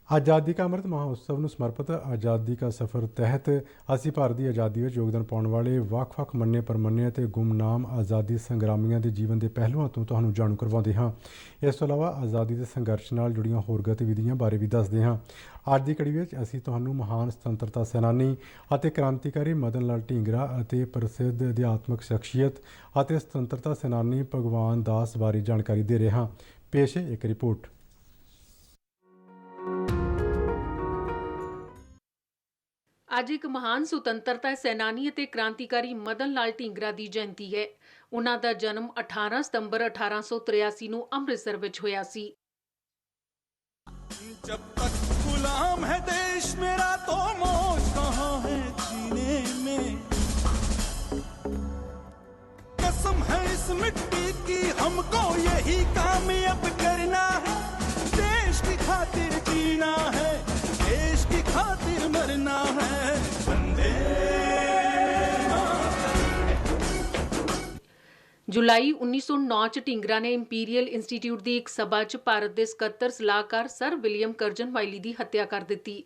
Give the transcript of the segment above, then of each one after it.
आज़ादी का अमृत महोत्सव ਨੂੰ ਸਮਰਪਿਤ आज़ादी का सफ़र तहत ਅਸੀਂ ਭਾਰਤ ਦੀ ਆਜ਼ਾਦੀ ਵਿੱਚ ਯੋਗਦਾਨ ਪਾਉਣ ਵਾਲੇ ਵੱਖ-ਵੱਖ ਮੰਨੇ ਪਰਮੰਨੇ ਅਤੇ ਗੁੰਮਨਾਮ ਆਜ਼ਾਦੀ ਸੰਗਰਾਮੀਆਂ ਦੇ ਜੀਵਨ ਦੇ ਪਹਿਲੂਆਂ ਤੋਂ ਤੁਹਾਨੂੰ ਜਾਣੂ ਕਰਵਾਉਂਦੇ ਹਾਂ। ਇਸ ਤੋਂ ਇਲਾਵਾ ਆਜ਼ਾਦੀ ਦੇ ਸੰਘਰਸ਼ ਨਾਲ ਜੁੜੀਆਂ ਹੋਰ ਗਤੀਵਿਧੀਆਂ ਬਾਰੇ ਵੀ ਦੱਸਦੇ ਹਾਂ। ਅੱਜ ਦੀ ਕੜੀ ਵਿੱਚ ਅਸੀਂ ਤੁਹਾਨੂੰ ਮਹਾਨ ਸੁਤੰਤਰਤਾ ਸੈਨਾਨੀ ਅਤੇ ਕ੍ਰਾਂਤੀਕਾਰੀ ਮਦਨ ਲਾਲ ਢੀਂਗਰਾ ਅਤੇ ਪ੍ਰਸਿੱਧ ਅਧਿਆਤਮਕ ਸ਼ਖਸੀਅਤ ਅਤੇ ਸੁਤੰਤਰਤਾ ਸੈਨਾਨੀ ਭਗਵਾਨ ਦਾਸ ਬਾਰੇ ਜਾਣਕਾਰੀ ਦੇ ਰਹੇ ਹਾਂ। ਪੇਸ਼ ਹੈ ਇੱਕ ਰਿਪੋर्ट। ਅੱਜ ਇੱਕ ਮਹਾਨ ਸੁਤੰਤਰਤਾ ਸੈਨਾਨੀ ਅਤੇ ਕ੍ਰਾਂਤੀਕਾਰੀ ਮਦਨ ਲਾਲ ਢੀਂਗਰਾ ਦੀ ਜਯੰਤੀ ਹੈ। ਉਹਨਾਂ ਦਾ ਜਨਮ 18 ਸਤੰਬਰ 1883 ਨੂੰ ਅੰਮ੍ਰਿਤਸਰ ਵਿੱਚ ਹੋਇਆ ਸੀ। जब तक गुलाम है देश मेरा तो मौज कहाँ है जीने में, कसम है इस मिट्टी की हमको यही कामयाब करना है, देश की खातिर जीना है, देश की खातिर मरना है, वंदे ਜੁਲਾਈ 1909 ਚ ਢੀਂਗਰਾ ਨੇ ਇੰਪੀਰੀਅਲ ਇੰਸਟੀਚਿਊਟ ਦੀ ਇੱਕ ਸਭਾ 'ਚ ਭਾਰਤ ਦੇ ਸਕੱਤਰ ਸਲਾਹਕਾਰ ਸਰ ਵਿਲੀਅਮ ਕਰਜਨ ਵਾਈਲੀ ਦੀ ਹੱਤਿਆ ਕਰ ਦਿੱਤੀ।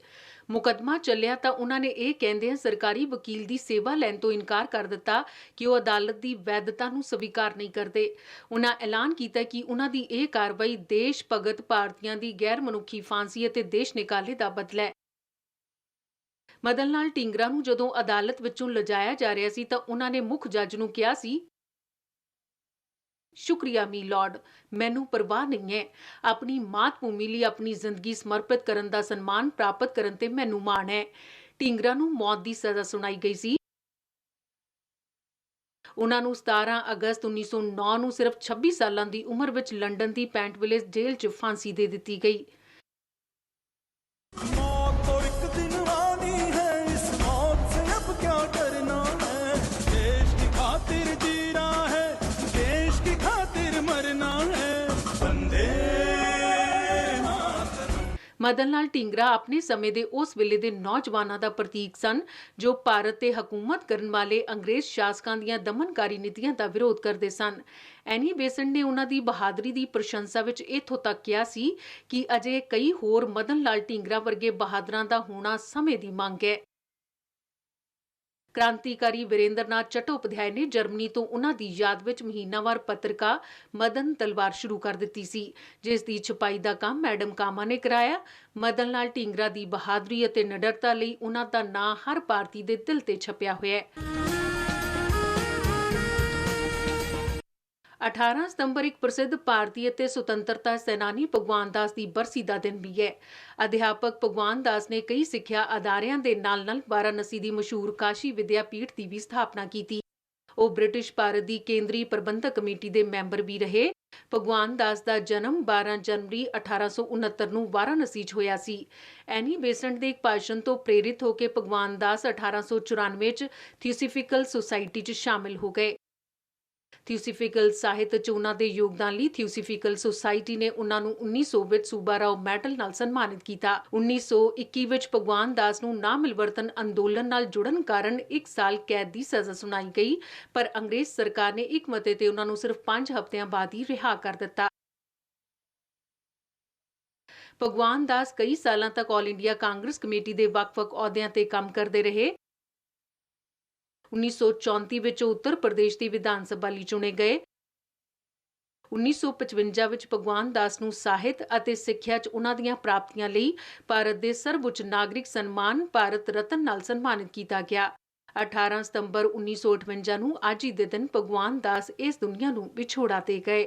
ਮੁਕੱਦਮਾ ਚੱਲਿਆ ਤਾਂ ਉਹਨਾਂ ਨੇ ਇਹ ਕਹਿੰਦਿਆਂ ਸਰਕਾਰੀ ਵਕੀਲ ਦੀ ਸੇਵਾ ਲੈਣ ਤੋਂ ਇਨਕਾਰ ਕਰ ਦਿੱਤਾ ਕਿ ਉਹ ਅਦਾਲਤ ਦੀ ਵੈਧਤਾ ਨੂੰ ਸਵੀਕਾਰ ਨਹੀਂ ਕਰਦੇ। ਉਹਨਾਂ ਐਲਾਨ ਕੀਤਾ ਕਿ ਉਹਨਾਂ ਦੀ ਇਹ ਕਾਰਵਾਈ ਦੇਸ਼ ਭਗਤ ਭਾਰਤੀਆਂ ਦੀ ਗੈਰ ਮਨੁੱਖੀ ਫਾਂਸੀ ਅਤੇ ਦੇਸ਼ ਨਿਕਾਲੇ ਦਾ ਬਦਲਾ ਹੈ। ਮਦਨ ਲਾਲ ਢੀਂਗਰਾ ਨੂੰ ਜਦੋਂ ਅਦਾਲਤ ਵਿੱਚੋਂ ਲਿਜਾਇਆ ਜਾ ਰਿਹਾ ਸੀ ਤਾਂ ਉਹਨਾਂ ਨੇ ਮੁੱਖ ਜੱਜ ਨੂੰ ਕਿਹਾ ਸੀ, ਸ਼ੁਕਰੀਆ ਮੀ ਲਾਰਡ, ਮੈਨੂੰ ਪਰਵਾਹ ਨਹੀਂ ਹੈ। ਆਪਣੀ ਮਾਤ ਭੂਮੀ ਲਈ ਆਪਣੀ ਜ਼ਿੰਦਗੀ ਸਮਰਪਿਤ ਕਰਨ ਦਾ ਸਨਮਾਨ ਪ੍ਰਾਪਤ ਕਰਨ ਤੇ ਮੈਨੂੰ ਮਾਣ ਹੈ। ਢੀਂਗਰਾ ਨੂੰ ਮੌਤ ਦੀ ਸਜ਼ਾ ਸੁਣਾਈ ਗਈ ਸੀ। ਉਹਨਾਂ ਨੂੰ 17 ਅਗਸਤ 1909 ਨੂੰ ਸਿਰਫ 26 ਸਾਲਾਂ ਦੀ ਉਮਰ ਵਿੱਚ ਲੰਡਨ ਦੀ ਪੈਂਟ ਵਿਲੇਸ ਜੇਲ੍ਹ 'ਚ ਫਾਂਸੀ ਦੇ ਦਿੱਤੀ ਗਈ। मौत तो एक दिन आनी है, इस मौत से अब क्या डरना है, देश की खातिर जीना है, देश की खातिर मरना है, वंदे ਮਦਨ ਲਾਲ ਢੀਂਗਰਾ ਆਪਣੇ ਸਮੇਂ ਦੇ ਉਸ ਵੇਲੇ ਦੇ ਨੌਜਵਾਨਾਂ ਦਾ ਪ੍ਰਤੀਕ ਸਨ ਜੋ ਭਾਰਤ ਤੇ ਹਕੂਮਤ ਕਰਨ ਵਾਲੇ ਅੰਗਰੇਜ਼ ਸ਼ਾਸਕਾਂ ਦੀਆਂ ਦਮਨਕਾਰੀ ਨੀਤੀਆਂ ਦਾ ਵਿਰੋਧ ਕਰਦੇ ਸਨ। ਐਨੀ ਬੇਸੈਂਟ ਨੇ ਉਹਨਾਂ ਦੀ ਬਹਾਦਰੀ ਦੀ ਪ੍ਰਸ਼ੰਸਾ ਵਿੱਚ ਇੱਥੋਂ ਤੱਕ ਕਿਹਾ ਸੀ ਕਿ ਅਜੇ ਕਈ ਹੋਰ ਮਦਨ ਲਾਲ ਢੀਂਗਰਾ ਵਰਗੇ ਬਹਾਦਰਾਂ ਦਾ ਹੋਣਾ ਸਮੇਂ ਦੀ ਮੰਗ ਹੈ। ਕ੍ਰਾਂਤੀਕਾਰੀ ਵੀਰੇਂਦਰ ਨਾਥ ਚੱਟੋਪਾਧਿਆਏ ਨੇ ਜਰਮਨੀ ਤੋਂ ਉਹਨਾਂ ਦੀ ਯਾਦ ਵਿੱਚ ਮਹੀਨਾਵਾਰ ਪੱਤਰਿਕਾ ਮਦਨ ਤਲਵਾਰ ਸ਼ੁਰੂ ਕਰ ਦਿੱਤੀ ਸੀ, ਜਿਸ ਦੀ ਛਪਾਈ ਦਾ ਕੰਮ ਮੈਡਮ ਕਾਮਾ ਨੇ ਕਰਾਇਆ। ਮਦਨ ਲਾਲ ਢੀਂਗਰਾ ਦੀ ਬਹਾਦਰੀ ਅਤੇ ਨਿਡਰਤਾ ਲਈ ਉਹਨਾਂ ਦਾ ਨਾਂ ਹਰ ਭਾਰਤੀ ਦੇ ਦਿਲ ਤੇ ਛਪਿਆ ਹੋਇਆ ਹੈ। 18 ਸਤੰਬਰ ਇੱਕ ਪ੍ਰਸਿੱਧ ਭਾਰਤੀ ਅਤੇ ਸੁਤੰਤਰਤਾ ਸੈਨਾਨੀ ਭਗਵਾਨ ਦਾਸ ਦੀ ਬਰਸੀ ਦਾ ਦਿਨ ਵੀ ਹੈ। ਅਧਿਆਪਕ ਭਗਵਾਨ ਦਾਸ ਨੇ ਕਈ ਸਿੱਖਿਆ ਅਦਾਰਿਆਂ ਦੇ ਨਾਲ-ਨਾਲ ਵਾਰਾਣਸੀ ਦੀ ਮਸ਼ਹੂਰ ਕਾਸ਼ੀ ਵਿਦਿਆਪੀਠ ਦੀ ਵੀ ਸਥਾਪਨਾ ਕੀਤੀ। ਉਹ ਬ੍ਰਿਟਿਸ਼ ਭਾਰਤ ਦੀ ਕੇਂਦਰੀ ਪ੍ਰਬੰਧਕ ਕਮੇਟੀ ਦੇ ਮੈਂਬਰ ਵੀ ਰਹੇ। ਭਗਵਾਨ ਦਾਸ ਦਾ ਜਨਮ 12 ਜਨਵਰੀ 1869 ਨੂੰ ਵਾਰਾਣਸੀ 'ਚ ਹੋਇਆ ਸੀ। ਐਨੀ ਬੇਸੈਂਟ ਦੇ ਇੱਕ ਭਾਸ਼ਣ ਤੋਂ ਪ੍ਰੇਰਿਤ ਹੋ ਕੇ ਭਗਵਾਨ ਦਾਸ 1894 'ਚ ਥਿਓਸਫਿਕਲ ਸੁਸਾਇਟੀ 'ਚ ਸ਼ਾਮਿਲ ਹੋ ਗਏ। ਥਿਓਸਫਿਕਲ ਸਾਹਿਤ 'ਚ ਉਹਨਾਂ ਦੇ ਯੋਗਦਾਨ ਲਈ ਥਿਓਸਫਿਕਲ ਸੁਸਾਇਟੀ ਨੇ ਉਹਨਾਂ ਨੂੰ 1900 ਵਿੱਚ ਸੂਬਾ ਰਾਓ ਮੈਡਲ ਨਾਲ ਸਨਮਾਨਿਤ ਕੀਤਾ। 1921 ਵਿੱਚ ਭਗਵਾਨ ਦਾਸ ਨੂੰ ਨਾਮਿਲਵਰਤਨ ਅੰਦੋਲਨ ਨਾਲ ਜੁੜਨ ਕਾਰਨ 1 ਸਾਲ ਕੈਦ ਦੀ ਸਜ਼ਾ ਸੁਣਾਈ ਗਈ, ਪਰ ਅੰਗਰੇਜ਼ ਸਰਕਾਰ ਨੇ ਇੱਕ ਮਤੇ ਤੇ ਉਹਨਾਂ ਨੂੰ ਸਿਰਫ 5 ਹਫ਼ਤਿਆਂ ਬਾਅਦ ਹੀ ਰਿਹਾ ਕਰ ਦਿੱਤਾ। ਭਗਵਾਨ ਦਾਸ ਕਈ ਸਾਲਾਂ ਤੱਕ ਆਲ ਇੰਡੀਆ ਕਾਂਗਰਸ ਕਮੇਟੀ ਦੇ ਵੱਖ-ਵੱਖ ਅਹੁਦਿਆਂ ਤੇ ਕੰਮ ਕਰਦੇ ਰਹੇ। 1934 ਵਿੱਚ ਉੱਤਰ ਪ੍ਰਦੇਸ਼ ਦੀ ਵਿਧਾਨ ਸਭਾ ਲਈ ਚੁਣੇ ਗਏ। 1955 ਵਿੱਚ ਭਗਵਾਨ ਦਾਸ ਨੂੰ ਸਾਹਿਤ ਅਤੇ ਸਿੱਖਿਆ 'ਚ ਉਹਨਾਂ ਦੀਆਂ ਪ੍ਰਾਪਤੀਆਂ ਲਈ ਭਾਰਤ ਦੇ ਸਰਵਉੱਚ ਨਾਗਰਿਕ ਸਨਮਾਨ ਭਾਰਤ ਰਤਨ ਨਾਲ ਸਨਮਾਨਿਤ ਕੀਤਾ ਗਿਆ। 18 ਸਤੰਬਰ 1958 ਨੂੰ ਅੱਜ ਹੀ ਦੇ ਦਿਨ ਭਗਵਾਨ ਦਾਸ ਇਸ ਦੁਨੀਆ ਨੂੰ ਵਿਛੋੜਾ ਦੇ ਗਏ।